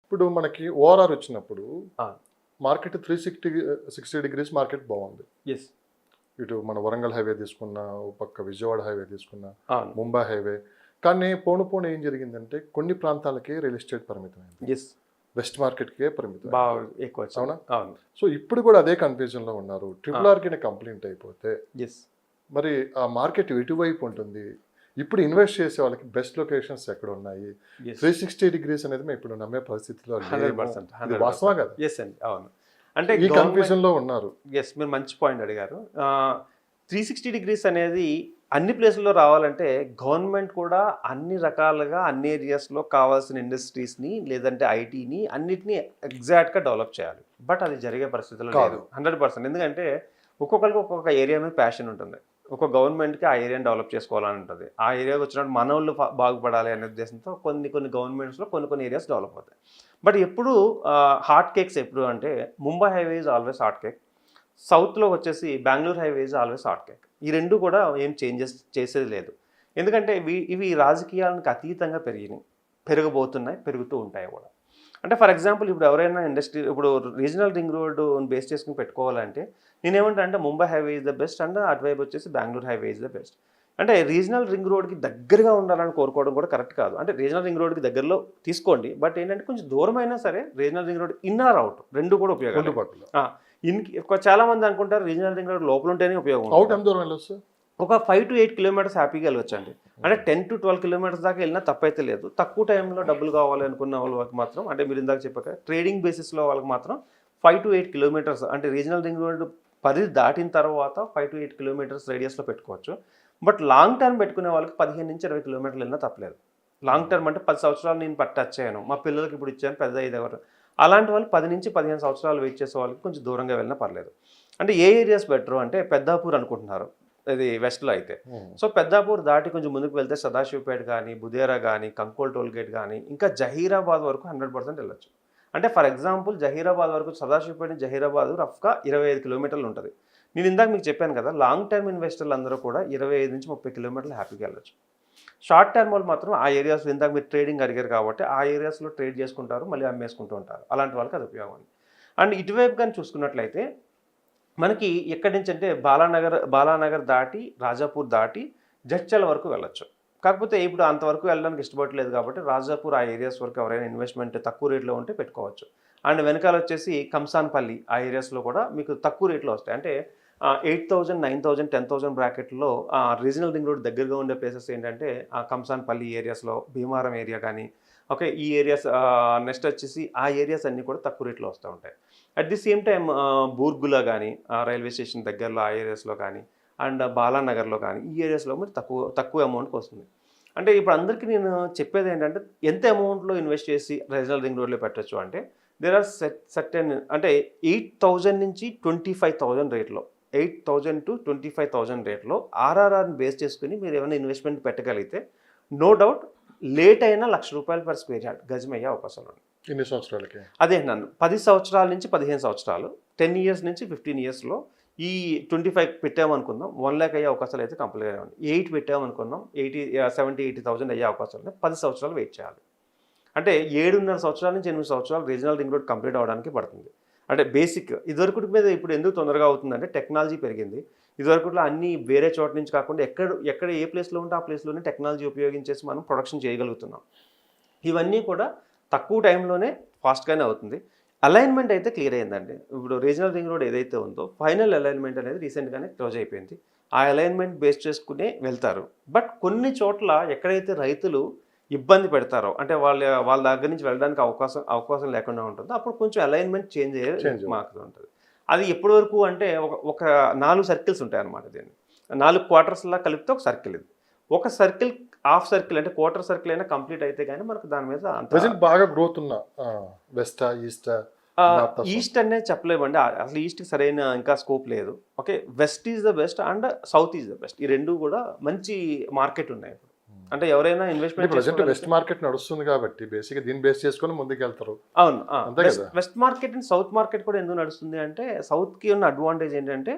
ఇప్పుడు మనకి ఓఆర్ఆర్ వచ్చినప్పుడు ఆ! మార్కెట్ 360 డిగ్రీస్ మార్కెట్ బాగుంది. యెస్. ఇటు మన వరంగల్ హైవే తీసుకున్నా, ఓ పక్క విజయవాడ హైవే తీసుకున్నా, అవును. ముంబై హైవే. కానీ పోను పోను ఏం జరిగిందంటే కొన్ని ప్రాంతాలకే రియల్ ఎస్టేట్ పరిమితమైంది. యెస్. వెస్ట్ మార్కెట్‌కే పరిమితమైంది. బాగా ఎక్కువొచ్చింది. అవునా? అవును. సో ఇప్పుడు కూడా అదే కన్‌ఫ్యూజన్‌లో ఉన్నారు. ట్రిపుల్ ఆర్‌కి కంప్లైంట్ అయిపోతే యెస్. మరి ఆ మార్కెట్ ఎటువైపు ఉంటుంది? ఇప్పుడు ఇన్వెస్ట్ చేసే వాళ్ళకి బెస్ట్ లొకేషన్స్ ఎక్కడున్నాయి? యెస్. 360 డిగ్రీస్ అనేది మేము ఇప్పుడు నమ్మే పరిస్థితిలో లేము. 100%. ఇది వాస్తవా కదా? యెస్ అండి. అవును. అంటే ఈ గవర్నమెంట్ కన్‌ఫ్యూజన్‌లో ఉన్నారు. యెస్. మీరు మంచి పాయింట్ అడిగారు. 360 డిగ్రీస్ అనేది అన్ని ప్లేసుల్లో రావాలంటే గవర్నమెంట్ కూడా అన్ని రకాలుగా అన్ని ఏరియాస్‌లో కావాల్సిన ఇండస్ట్రీస్‌ని లేదంటే ఐటీని అన్నిటిని ఎగ్జాక్ట్‌గా డెవలప్ చేయాలి. బట్ అది జరిగే పరిస్థితిలో కాదు. లేదు. 100%. ఎందుకంటే ఒక్కొక్కరికి ఒక్కొక్క ఏరియా మీద ప్యాషన్ ఉంటుంది. ఒక గవర్నమెంట్‌కి ఆ ఏరియాని డెవలప్ చేసుకోవాలని ఉంటుంది. ఆ ఏరియాకి వచ్చినప్పుడు మనోళ్ళు బాగుపడాలి అనే ఉద్దేశంతో కొన్ని గవర్నమెంట్స్‌లో కొన్ని ఏరియాస్ డెవలప్ అవుతాయి. బట్ ఎప్పుడు హాట్ కేక్స్ ఎప్పుడు అంటే Mumbai highway is always hot cake. సౌత్‌లో వచ్చేసి Bengaluru highway is always hot cake. ఈ 2 కూడా ఏం చేంజెస్ చేసేది లేదు. ఎందుకంటే ఇవి రాజకీయాలకు అతీతంగా పెరిగినాయి. పెరగబోతున్నాయి, పెరుగుతూ ఉంటాయి కూడా. అంటే ఫర్ ఎగ్జాంపుల్ ఇప్పుడు ఎవరైనా ఇండస్ట్రీ ఇప్పుడు రీజనల్ రింగ్ రోడ్ బేస్ చేసుకుని పెట్టుకోవాలంటే నేనేమంటా అంటే Mumbai highway is the best and అటువైపు వచ్చేసి Bengaluru highway is the best. అంటే రీజనల్ రింగ్ రోడ్కి దగ్గరగా ఉండాలని కోరుకోవడం కూడా కరెక్ట్ కాదు. అంటే రీజనల్ రింగ్ రోడ్కి దగ్గరలో తీసుకోండి. బట్ ఏంటంటే కొంచెం దూరమైనా సరే regional ring road in or out 2 కూడా ఉపయోగాలు. అందుబాటులో. చాలా మంది అనుకుంటారు రీజనల్ రింగ్ రోడ్ లోపల ఉంటేనే ఉపయోగం అవుట్ ఉంటుంది. ఎంత దూరం వెళ్ళొచ్చు? ఒక 5 to 8 కిలోమీటర్స్ హ్యాపీగా వెళ్ళొచ్చండి. అంటే 10 to 12 కిలోమీటర్స్ దాకా వెళ్ళినా తప్పైతే లేదు. తక్కువ టైంలో డబ్బులు కావాలి అనుకున్న వాళ్ళకి మాత్రం అంటే మీరు ఇందాక చెప్పాక ట్రేడింగ్ బేసిస్లో వాళ్ళకి మాత్రం 5 to 8 కిలోమీటర్స్ అంటే రీజనల్ రింగ్ రోడ్ పరిధి దాటిన తర్వాత 5 to 8 కిలోమీటర్స్ రేడియస్లో పెట్టుకోవచ్చు. బట్ లాంగ్ టర్మ్ పెట్టుకునే వాళ్ళకి 15 నుంచి 20 కిలోమీటర్లు వెళ్ళినా తప్పలేదు. లాంగ్ టర్మ్ అంటే 10 సంవత్సరాలు నేను పట్టచ్చాను మా పిల్లలకి ఇప్పుడు ఇచ్చాను పెద్ద అయ్యేవారు అలాంటి వాళ్ళు 10 నుంచి 15 సంవత్సరాలు వెయిట్ చేసే వాళ్ళకి కొంచెం దూరంగా వెళ్ళినా పర్లేదు. అంటే ఏ ఏరియాస్ బెటర్ అంటే పెద్దాపూర్ అనుకుంటున్నారు ఇది వెస్ట్లో అయితే. సో పెద్దాపూర్ దాటి కొంచెం ముందుకు వెళ్తే సదాశివపేట కానీ బుదేరా కానీ కంకోల్ టోల్గేట్ కానీ ఇంకా జహీరాబాద్ వరకు 100% వెళ్ళొచ్చు. అంటే ఫర్ ఎగ్జాంపుల్ జహీరాబాద్ వరకు సదాశివపేట జహీరాబాద్ రఫ్గా 25 కిలోమీటర్లు ఉంటుంది. నేను ఇందాక మీకు చెప్పాను కదా లాంగ్ టర్మ్ ఇన్వెస్టర్లు అందరూ కూడా 25 నుంచి 30 కిలోమీటర్లు హ్యాపీగా వెళ్ళొచ్చు. షార్ట్ టర్మ్ వాళ్ళు మాత్రం ఆ ఏరియాస్లో ఇందాక మీరు ట్రేడింగ్ అడిగారు కాబట్టి ఆ ఏరియాస్లో ట్రేడ్ చేసుకుంటారు మళ్ళీ అమ్మేసుకుంటూ ఉంటారు. అలాంటి వాళ్ళకి అది ఉపయోగం. అండ్ ఇటువైపు కానీ చూసుకున్నట్లయితే మనకి ఎక్కడి నుంచి అంటే బాలానగర్ దాటి రాజాపూర్ దాటి జడ్చల్ వరకు వెళ్ళొచ్చు. కాకపోతే ఇప్పుడు అంతవరకు వెళ్ళడానికి ఇష్టపడలేదు కాబట్టి రాజాపూర్ ఆ ఏరియాస్ వరకు ఎవరైనా ఇన్వెస్ట్మెంట్ తక్కువ రేట్లో ఉంటే పెట్టుకోవచ్చు. అండ్ వెనకాల వచ్చేసి కంసాన్పల్లి ఆ ఏరియాస్లో కూడా మీకు తక్కువ రేట్లో వస్తాయి. అంటే 8,000, 9,000, 10,000 బ్రాకెట్లో రీజనల్ రింగ్ రోడ్ దగ్గరగా ఉండే ప్లేసెస్ ఏంటంటే కంసాన్పల్లి ఏరియాస్లో భీమారం ఏరియా కానీ ఓకే ఈ ఏరియాస్ నెక్స్ట్ వచ్చేసి ఆ ఏరియాస్ అన్నీ కూడా తక్కువ రేట్లో వస్తూ ఉంటాయి. అట్ ది సేమ్ టైం బూర్గులా కానీ రైల్వే స్టేషన్ దగ్గరలో ఆ ఏరియాస్లో కానీ అండ్ బాలానగర్లో కానీ ఈ ఏరియాస్లో మీరు తక్కువ అమౌంట్కి వస్తుంది. అంటే ఇప్పుడు అందరికీ నేను చెప్పేది ఏంటంటే ఎంత అమౌంట్లో ఇన్వెస్ట్ చేసి రీజనల్ రింగ్ రోడ్లో పెట్టచ్చు అంటే దేర్ ఆర్ సర్టెన్ అంటే 8,000 నుంచి 25,000 రేట్లో 8,000 to 25,000 రేట్లో ఆర్ఆర్ఆర్ని బేస్ చేసుకుని మీరు ఏమైనా ఇన్వెస్ట్మెంట్ పెట్టగలిగితే నో డౌట్ లేట్ అయినా ₹1,00,000 పర్ స్క్వేర్ యార్డ్ గజం అయ్యే అవకాశాలు ఉన్నాయి. ఎన్ని సంవత్సరాలకి? అదే నన్ను 10 సంవత్సరాల నుంచి 15 సంవత్సరాలు 10 ఇయర్స్ నుంచి 15 ఇయర్స్లో ఈ 25 పెట్టామనుకుందాం 1,00,000 అయ్యే అవకాశాలు అయితే కంపల్సరీగా ఉన్నాయి. 8 పెట్టామనుకుందాం 70-80,000 అయ్యే అవకాశాలు ఉన్నాయి. 10 సంవత్సరాలు వెయిట్ చేయాలి. అంటే 7.5 సంవత్సరాల నుంచి 8 సంవత్సరాలు రీజనల్ రింగ్ రోడ్ కంప్లీట్ అవ్వడానికి పడుతుంది. అంటే బేసిక్ ఇదివరకు మీద ఇప్పుడు ఎందుకు తొందరగా అవుతుందంటే టెక్నాలజీ పెరిగింది. ఇదివరకులో అన్నీ వేరే చోట నుంచి కాకుండా ఎక్కడ ఏ ప్లేస్లో ఉంటే ఆ ప్లేస్లోనే టెక్నాలజీ ఉపయోగించేసి మనం ప్రొడక్షన్ చేయగలుగుతున్నాం. ఇవన్నీ కూడా తక్కువ టైంలోనే ఫాస్ట్గానే అవుతుంది. అలైన్మెంట్ అయితే క్లియర్ అయిందండి. ఇప్పుడు రీజనల్ రింగ్ రోడ్ ఏదైతే ఉందో ఫైనల్ అలైన్మెంట్ అనేది రీసెంట్గానే క్లోజ్ అయిపోయింది. ఆ అలైన్మెంట్ బేస్ చేసుకునే వెళ్తారు. బట్ కొన్ని చోట్ల ఎక్కడైతే రైతులు ఇబ్బంది పెడతారో అంటే వాళ్ళ దగ్గర నుంచి వెళ్ళడానికి అవకాశం లేకుండా ఉంటుందో అప్పుడు కొంచెం అలైన్మెంట్ చేంజ్ అయ్యే మార్క్ ఉంటుంది. అది ఎప్పటి వరకు అంటే ఒక 4 సర్కిల్స్ ఉంటాయి అన్నమాట. దీన్ని 4 క్వార్టర్స్లా కలిపితే ఒక సర్కిల్ ఇది. ఒక సర్కిల్ హాఫ్ సర్కిల్ అంటే క్వార్టర్ సర్కిల్ అయినా కంప్లీట్ అయితే కానీ మనకు దాని మీద ప్రెజెంట్ బాగా గ్రోత్ ఉన్న వెస్టా ఈస్టా ఈస్ట్ అనేది చెప్పలేమండి. అసలు ఈస్ట్కి సరైన ఇంకా స్కోప్ లేదు. Okay west is the best and south is the best. ఈ 2 కూడా మంచి మార్కెట్ ఉన్నాయి. అంటే ఎవరైనా ఇన్వెస్ట్మెంట్ ప్రెజెంట్ వెస్ట్ మార్కెట్ నడుస్తుంది కాబట్టి బేసిక్గా దీన్ని బేస్ చేసుకొని ముందుకు వెళ్తారు. అవును. West market and south market కూడా ఎందుకు నడుస్తుంది అంటే సౌత్కి ఉన్న అడ్వాంటేజ్ ఏంటంటే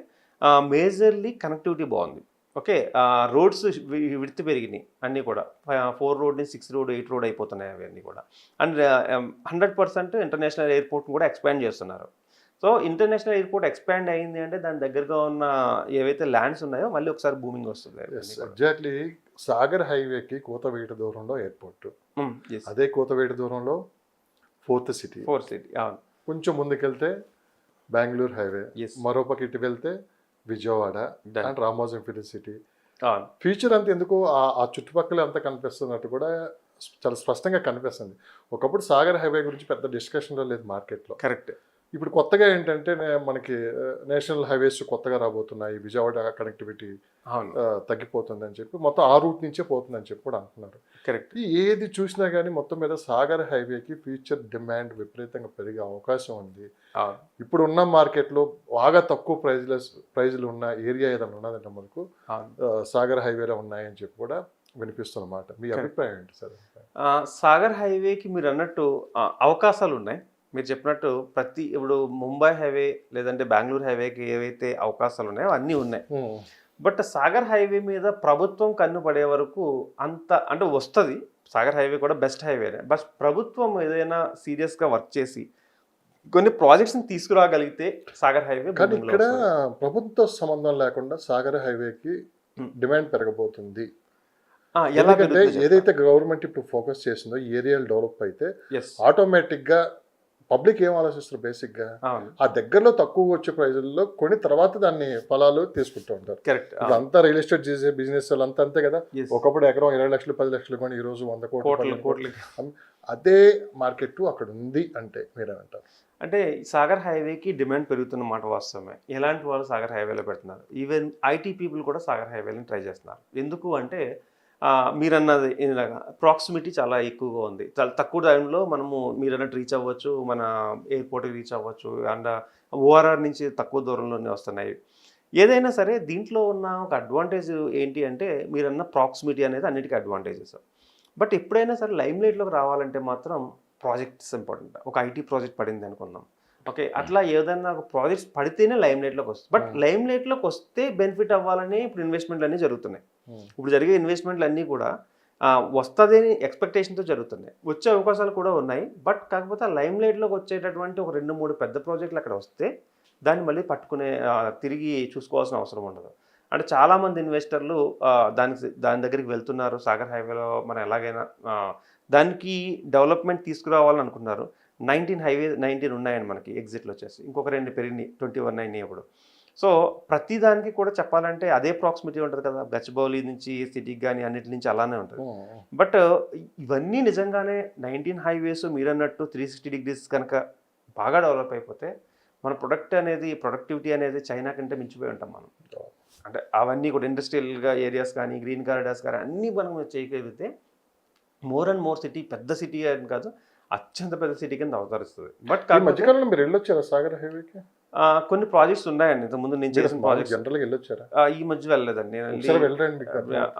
మేజర్లీ కనెక్టివిటీ బాగుంది. ఓకే. రోడ్స్ విడ్త్ పెరిగినాయి అన్నీ కూడా. 4 రోడ్ నుంచి 6 రోడ్, 8 రోడ్ అయిపోతున్నాయి అవన్నీ కూడా. అండ్ 100% ఇంటర్నేషనల్ ఎయిర్‌పోర్ట్‌ని కూడా ఎక్స్పాండ్ చేస్తున్నారు. సో, ఇంటర్నేషనల్ ఎయిర్‌పోర్ట్ ఎక్స్పాండ్ అయింది అంటే దాని దగ్గరగా ఉన్న ఏవైతే ల్యాండ్స్ ఉన్నాయో మళ్ళీ ఒకసారి బూమింగ్ వస్తుంది అవన్నీ కూడా. ఎగ్జాక్ట్లీ. సాగర్ హైవేకి కూతవేటు దూరంలో ఎయిర్పోర్ట్, యెస్. అదే కూతవేటు దూరంలో ఫోర్త్ సిటీ, 4th సిటీ. అవును. కొంచెం ముందుకెళ్తే బెంగళూరు హైవే, యెస్. మరోపక్క ఇటు వెళ్తే Vijayawada Done. And Ramoji film city. అవును. ఫ్యూచర్ అంతా ఎందుకు ఆ చుట్టుపక్కల అంతా కనిపిస్తున్నట్టు కూడా చాలా స్పష్టంగా కనిపిస్తుంది. ఒకప్పుడు సాగర్ హైవే గురించి పెద్ద డిస్కషన్లో లేదు మార్కెట్లో. కరెక్ట్. ఇప్పుడు కొత్తగా ఏంటంటే మనకి నేషనల్ హైవేస్ కొత్తగా రాబోతున్నాయి, విజయవాడ కనెక్టివిటీ అవును. తగ్గిపోతుందని చెప్పి మొత్తం ఆ రూట్ నుంచే పోతుందని చెప్పి కూడా అంటున్నారు. కరెక్ట్. ఏది చూసినా కానీ మొత్తం మీద సాగర్ హైవేకి ఫ్యూచర్ డిమాండ్ విపరీతంగా పెరిగే అవకాశం ఉంది. అవును. ఇప్పుడు ఉన్న మార్కెట్లో బాగా తక్కువ ప్రైజ్లు ఉన్న ఏరియా ఏదైనా ఉన్నదంటే మనకు అవును. సాగర్ హైవేలో ఉన్నాయని చెప్పి కూడా వినిపిస్తున్నమాట. మీ అభిప్రాయం ఏంటి సార్? సాగర్ హైవేకి మీరు అన్నట్టు అవకాశాలు ఉన్నాయి. మీరు చెప్పినట్టు ఇప్పుడు ముంబై హైవే లేదంటే బెంగళూరు హైవేకి ఏవైతే అవకాశాలు ఉన్నాయో అన్నీ ఉన్నాయి. బట్ సాగర్ హైవే మీద ప్రభుత్వం కన్ను పడే వరకు అంత అంటే వస్తుంది. సాగర్ హైవే కూడా బెస్ట్ హైవేనే. బట్ ప్రభుత్వం ఏదైనా సీరియస్గా వర్క్ చేసి కొన్ని ప్రాజెక్ట్స్ని తీసుకురాగలిగితే సాగర్ హైవే. కానీ ఇక్కడ ప్రభుత్వ సంబంధం లేకుండా సాగర్ హైవేకి డిమాండ్ పెరగబోతుంది. ఎందుకంటే ఏదైతే గవర్నమెంట్ ఇప్పుడు ఫోకస్ చేసిందో ఏరియాలు డెవలప్ అయితే ఆటోమేటిక్గా పబ్లిక్ ఏం ఆలోచిస్తారు బేసిక్గా ఆ దగ్గరలో తక్కువ వచ్చే ప్రైజుల్లో కొని తర్వాత దాన్ని ఫలాలు తీసుకుంటూ ఉంటారు. కరెక్ట్. అంతా రియల్ ఎస్టేట్ చేసే బిజినెస్ వాళ్ళు అంతా అంతే కదా. ఒకప్పుడు ఎకరం 20 లక్షలు 10 లక్షలు కొని ఈ రోజు 100 కోట్లు. అదే మార్కెట్ అక్కడ ఉంది అంటే మీరేమంటారు? అంటే సాగర్ హైవేకి డిమాండ్ పెరుగుతున్న మాట వాస్తవమే. ఎలాంటి వాళ్ళు సాగర్ హైవేలో పెడుతున్నారు. ఈవెన్ ఐటీ పీపుల్ కూడా సాగర్ హైవేని ట్రై చేస్తున్నారు. ఎందుకు అంటే మీరన్నది ఇలాగా ప్రాక్సిమిటీ చాలా ఎక్కువగా ఉంది. చాలా తక్కువ టైంలో మనము మీరన్నట్టు రీచ్ అవ్వచ్చు, మన ఎయిర్పోర్ట్కి రీచ్ అవ్వచ్చు. అండ్ ఓఆర్ఆర్ నుంచి తక్కువ దూరంలోనే వస్తున్నాయి. ఏదైనా సరే దీంట్లో ఉన్న ఒక అడ్వాంటేజ్ ఏంటి అంటే మీరన్న ప్రాక్సిమిటీ అనేది అన్నిటికీ అడ్వాంటేజెస్. బట్ ఎప్పుడైనా సరే లైమ్ లైట్లోకి రావాలంటే మాత్రం ప్రాజెక్ట్స్ ఇంపార్టెంట్. ఒక ఐటీ ప్రాజెక్ట్ పడింది అనుకుందాం. ఓకే, అట్లా ఏదైనా ఒక ప్రాజెక్ట్స్ పడితేనే లైమ్ లైట్లోకి వస్తుంది. బట్ లైమ్ లైట్లోకి వస్తే బెనిఫిట్ అవ్వాలని ఇప్పుడు ఇన్వెస్ట్మెంట్లు అన్నీ జరుగుతున్నాయి. ఇప్పుడు జరిగే ఇన్వెస్ట్మెంట్లు అన్నీ కూడా వస్తుంది ఎక్స్పెక్టేషన్తో జరుగుతున్నాయి. వచ్చే అవకాశాలు కూడా ఉన్నాయి. బట్ కాకపోతే ఆ లైమ్ లైట్లోకి వచ్చేటటువంటి ఒక 2-3 పెద్ద ప్రాజెక్టులు అక్కడ వస్తే దాన్ని మళ్ళీ పట్టుకునే తిరిగి చూసుకోవాల్సిన అవసరం ఉండదు. అంటే చాలామంది ఇన్వెస్టర్లు దాని దగ్గరికి వెళ్తున్నారు. సాగర్ హైవేలో మనం ఎలాగైనా దానికి డెవలప్మెంట్ తీసుకురావాలని అనుకున్నారు. 19 ఉన్నాయండి మనకి ఎగ్జిట్లు వచ్చేసి. ఇంకొక 2 పెరిగినాయి, 21 అయినాయి ఇప్పుడు. సో ప్రతి దానికి కూడా చెప్పాలంటే అదే ప్రాక్సిమిటీ ఉంటుంది కదా. గచ్చిబౌలి నుంచి సిటీకి కానీ అన్నిటి నుంచి అలానే ఉంటుంది. బట్ ఇవన్నీ నిజంగానే 19 హైవేస్ మీరన్నట్టు 360 degrees కనుక బాగా డెవలప్ అయిపోతే మన ప్రొడక్టివిటీ అనేది చైనా కంటే మించిపోయి ఉంటాం మనం. అంటే అవన్నీ కూడా ఇండస్ట్రియల్గా ఏరియాస్ కానీ గ్రీన్ కారిడార్స్ కానీ అన్నీ మనం చేయగలిగితే మోర్ అండ్ మోర్ సిటీ, పెద్ద సిటీ అని కాదు అత్యంత పెద్ద సిటీ కింద అవతరిస్తుంది. బట్ మధ్యకాలంలో మీరు వెళ్ళొచ్చారా సాగర్ హైవేకి? కొన్ని ప్రాజెక్ట్స్ ఉన్నాయండి. ఇంతకుముందు నేను చేసిన ప్రాజెక్ట్స్ జనరల్గా వెళ్ళొచ్చారా? ఈ మధ్య వెళ్ళలేదండి.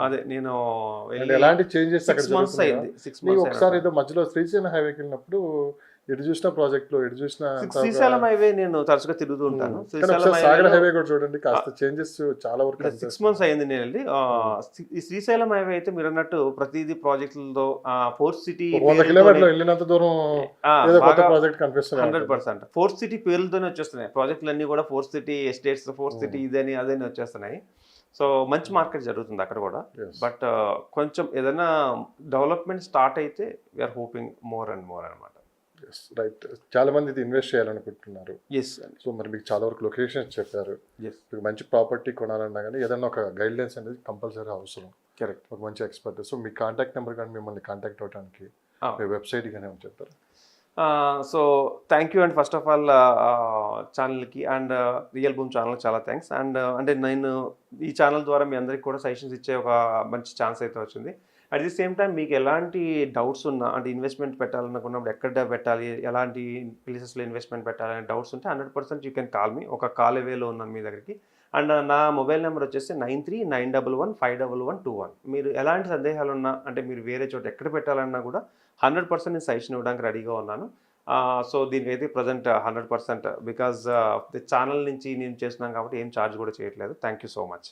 అదే నేను ఎలాంటి చేంజెస్ 6 months అయింది. 6 months. ఒకసారి ఏదో మధ్యలో శ్రీశైలం హైవేకి వెళ్ళినప్పుడు ఎటు చూసిన ప్రాజెక్టులు ఎటు చూసిన శ్రీశైలం హైవే నేను తరచుగా తిరుగుతూ ఉంటాను. సాగర్ హైవే కూడా చూడండి, కాస్త చేంజెస్ చాలా వరకు. 6 months అయింది నేను వెళ్ళి. ఈ శ్రీశైలం హైవే అయితే మీరు అన్నట్టు ప్రతిదీ ప్రాజెక్టులతో ఫోర్త్ సిటీ 100 కిలోమీటర్లు వెళ్ళినంత దూరం 100%. ఫోర్త్ సిటీ పేర్లతోనే వచ్చేస్తున్నాయి ప్రాజెక్టులు అన్ని కూడా. Fourth city estates, fourth city ఇదని అదని వచ్చేస్తున్నాయి. సో మంచి మార్కెట్ జరుగుతుంది అక్కడ కూడా. బట్ కొంచెం ఏదైనా డెవలప్మెంట్ స్టార్ట్ అయితే we're hoping more and more అనమాట. రైట్. చాలా మంది ఇది ఇన్వెస్ట్ చేయాలనుకుంటున్నారు. ఎస్. సో మరి మీకు చాలా వరకు లొకేషన్స్ చెప్పారు. మీకు మంచి ప్రాపర్టీ కొనాలన్నా కానీ ఏదైనా ఒక గైడ్లైన్స్ అనేది కంపల్సరీ అవసరం. కరెక్ట్. ఒక మంచి ఎక్స్పర్ట్. సో మీ కాంటాక్ట్ నెంబర్ కానీ మిమ్మల్ని కాంటాక్ట్ అవ్వడానికి మీ వెబ్సైట్ కానీ ఏమైనా చెప్తారు? So thank you and first of all ఛానల్కి అండ్ రియల్ బూమ్ ఛానల్కి చాలా థ్యాంక్స్. అండ్ అంటే నేను ఈ ఛానల్ ద్వారా మీ అందరికి కూడా సజెషన్స్ ఇచ్చే ఒక మంచి ఛాన్స్ అయితే వచ్చింది. అట్ ది సేమ్ టైం మీకు ఎలాంటి డౌట్స్ ఉన్నా, అంటే ఇన్వెస్ట్మెంట్ పెట్టాలనుకున్నప్పుడు ఎక్కడ పెట్టాలి, ఎలాంటి ప్లేసెస్లో ఇన్వెస్ట్మెంట్ పెట్టాలని డౌట్స్ ఉంటే 100% యూ కెన్ కాల్ మీ. ఒక కాల్ అవేలో ఉన్నాను మీ దగ్గరికి. అండ్ నా మొబైల్ నెంబర్ వచ్చేసి 9391151121. మీరు ఎలాంటి సందేహాలు ఉన్నా, అంటే మీరు వేరే చోట ఎక్కడ పెట్టాలన్నా కూడా 100% నేను సజెషన్ ఇవ్వడానికి రెడీగా ఉన్నాను. సో దీనికైతే ప్రజెంట్ 100% బికాజ్ ది ఛానల్ నుంచి నేను చేస్తున్నాను కాబట్టి ఏం ఛార్జ్ కూడా చేయట్లేదు. Thank you so much.